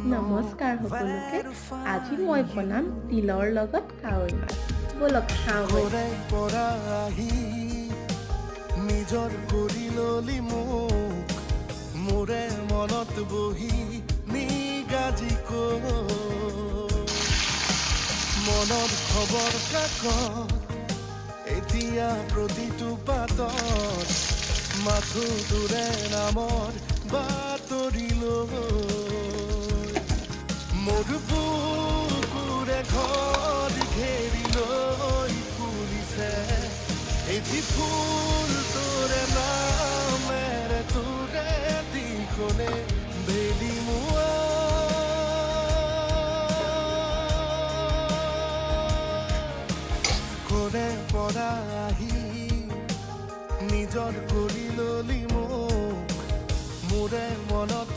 নমস্কাৰ সকলোকে। আজি মই বনাম তিলৰ লগত কাৱৈ মাছ। বলক খাওঁ ঘৰে পৰা আহি নিজৰ কৰি ললি মোক মোৰে মনত বহি নিগাজি মনৰ খবৰ কাকত এতিয়া প্ৰতিটো পাতত মাথো তোৰে নামৰ বাতৰি মোৰ বুকুৰে ঘৰ ঘেৰি লৈ ফুৰিছে এটি ফুল তোৰে নামেৰে তোৰে দিশলে বেলি মুৱা ঘৰে পৰা আহি নিজৰ কৰি ললি মোক মোৰে মনত